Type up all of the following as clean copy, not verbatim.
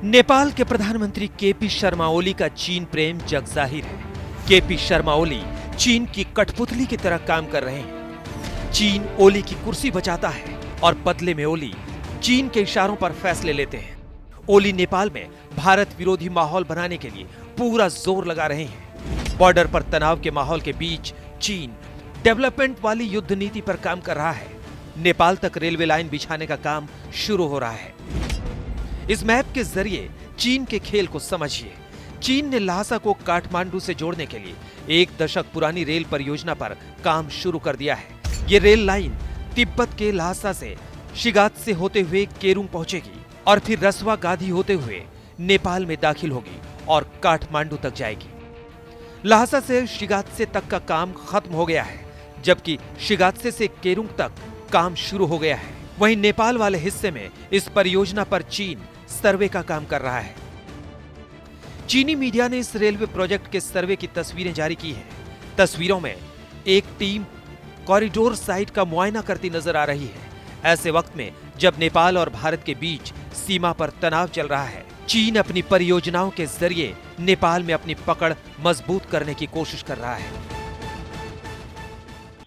नेपाल के प्रधानमंत्री केपी शर्मा ओली का चीन प्रेम जगजाहिर है। केपी शर्मा ओली चीन की कठपुतली की तरह काम कर रहे हैं। चीन ओली की कुर्सी बचाता है और बदले में ओली चीन के इशारों पर फैसले लेते हैं। ओली नेपाल में भारत विरोधी माहौल बनाने के लिए पूरा जोर लगा रहे हैं। बॉर्डर पर तनाव के माहौल के बीच चीन डेवलपमेंट वाली युद्ध नीति पर काम कर रहा है। नेपाल तक रेलवे लाइन बिछाने का काम शुरू हो रहा है। इस मैप के जरिए चीन के खेल को समझिए। चीन ने ल्हासा को काठमांडू से जोड़ने के लिए 1 दशक पुरानी रेल परियोजना पर काम शुरू कर दिया है। ये रेल लाइन तिब्बत के ल्हासा से शिगात से होते हुए केरुंग पहुंचेगी और फिर रसवा गाधी होते हुए नेपाल में दाखिल होगी और काठमांडू तक जाएगी। ल्हासा से शिगात्से तक का काम खत्म हो गया है, जबकि शिगात्से से केरुंग तक काम शुरू हो गया है। वहीं नेपाल वाले हिस्से में इस परियोजना पर चीन सर्वे का काम कर रहा है। चीनी मीडिया ने इस रेलवे प्रोजेक्ट के सर्वे की तस्वीरें जारी की हैं। तस्वीरों में एक टीम कॉरिडोर साइट का मुआयना करती नजर आ रही है। ऐसे वक्त में जब नेपाल और भारत के बीच सीमा पर तनाव चल रहा है, चीन अपनी परियोजनाओं के जरिए नेपाल में अपनी पकड़ मजबूत करने की कोशिश कर रहा है।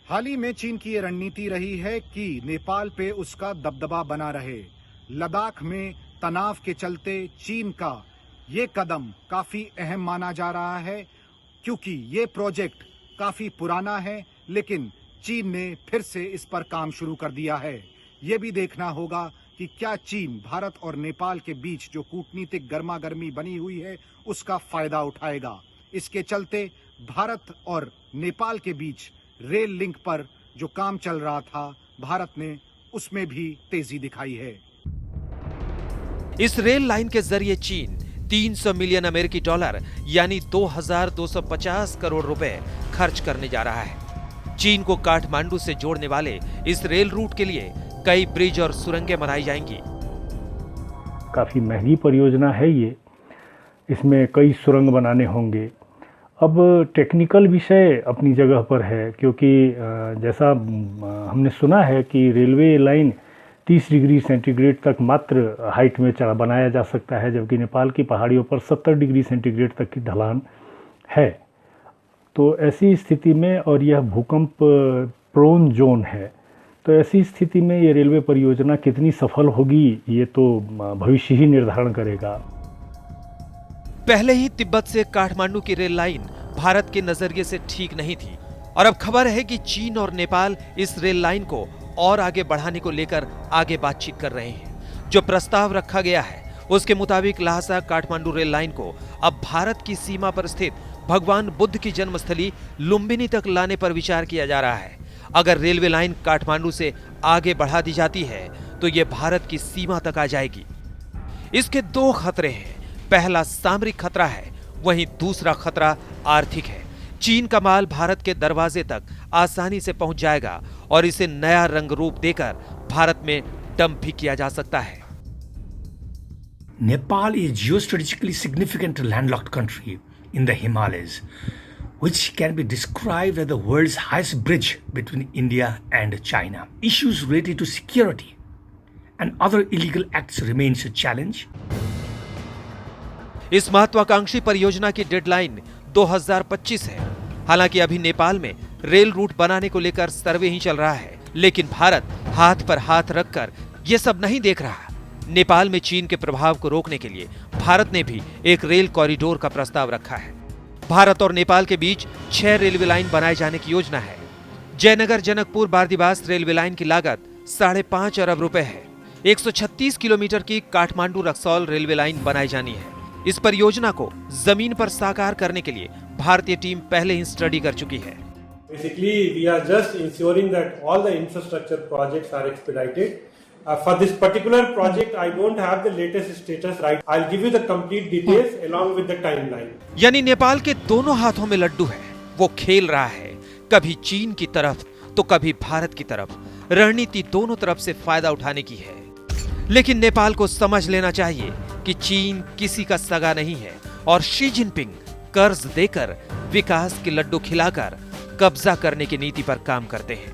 हाल ही में चीन की ये रणनीति रही है कि नेपाल पे उसका दबदबा बना रहे। लद्दाख में तनाव के चलते चीन का ये कदम काफी अहम माना जा रहा है, क्योंकि ये प्रोजेक्ट काफी पुराना है, लेकिन चीन ने फिर से इस पर काम शुरू कर दिया है। ये भी देखना होगा कि क्या चीन भारत और नेपाल के बीच जो कूटनीतिक गर्मागर्मी बनी हुई है उसका फायदा उठाएगा। इसके चलते भारत और नेपाल के बीच रेल लिंक पर जो काम चल रहा था, भारत ने उसमें भी तेजी दिखाई है। इस रेल लाइन के जरिए चीन 300 मिलियन अमेरिकी डॉलर यानी 2250 करोड़ रुपए खर्च करने जा रहा है। चीन को काठमांडू से जोड़ने वाले इस रेल रूट के लिए कई ब्रिज और सुरंगें बनाई जाएंगी। काफी महंगी परियोजना है ये। इसमें कई सुरंग बनाने होंगे। अब टेक्निकल विषय अपनी जगह पर है, क्योंकि जैसा हमने सुना है कि रेलवे लाइन 30 डिग्री सेंटीग्रेड तक मात्र हाइट में बनाया जा सकता है, जबकि नेपाल की पहाड़ियों पर 70 डिग्री सेंटीग्रेड तक की ढलान है। तो ऐसी स्थिति में, और यह भूकंप प्रोन जोन है, तो ऐसी स्थिति में ये रेलवे परियोजना कितनी सफल होगी ये तो भविष्य ही निर्धारण करेगा। पहले ही तिब्बत से काठमांडू की रेल लाइन भारत के नजरिए से ठीक नहीं थी, और अब खबर है कि चीन और नेपाल इस रेल लाइन को और आगे बढ़ाने को लेकर आगे बातचीत कर रहे हैं। जो प्रस्ताव रखा गया है उसके मुताबिक ल्हासा काठमांडू रेल लाइन को अब भारत की सीमा पर स्थित भगवान बुद्ध की जन्मस्थली लुम्बिनी तक लाने पर विचार किया जा रहा है। अगर रेलवे लाइन काठमांडू से आगे बढ़ा दी जाती है तो ये भारत की सीमा तक आ जाएगी। इसके 2 खतरे हैं। पहला सामरिक खतरा है, वहीं दूसरा खतरा आर्थिक है। चीन का माल भारत के दरवाजे तक आसानी से पहुंच जाएगा और इसे नया रंग रूप देकर भारत में डंप भी किया जा सकता है। Nepal is a geostrategically significant landlocked country in the Himalayas, which can be described as the world's highest bridge between India and China. Issues related to security and other illegal acts remains a challenge. इस महत्वाकांक्षी परियोजना की deadline 2025 है। हालांकि अभी नेपाल में rail route बनाने को लेकर सर्वे ही चल रहा है, लेकिन भारत हाथ पर हाथ रखकर ये सब नहीं देख रहा। नेपाल में चीन के प्रभाव को रोकने के लिए भारत ने भी एक रेल कॉरिडोर का प्रस्ताव रखा है। भारत और नेपाल के बीच 6 रेलवे लाइन बनाए जाने की योजना है। जयनगर जनकपुर बार्दिवास रेलवे लाइन की लागत 5.5 अरब रुपए है। 136 किलोमीटर की काठमांडू रक्सौल रेलवे लाइन बनाई जानी है। इस परियोजना को जमीन पर साकार करने के लिए भारतीय टीम पहले ही स्टडी कर चुकी है। Basically, we are just ensuring that all the infrastructure projects are expedited. For this particular project, I don't have the latest status right. I'll give you the complete details along with the timeline. यानी नेपाल के दोनों हाथों में लड्डू है। वो खेल रहा है, कभी चीन की तरफ तो कभी भारत की तरफ। रणनीति दोनों तरफ से फायदा उठाने की है। लेकिन नेपाल को समझ लेना चाहिए कि चीन किसी का सगा नहीं है और शी जिनपिंग कर्ज देकर विकास के लड्डू खिलाकर कब्जा करने की नीति पर काम करते हैं।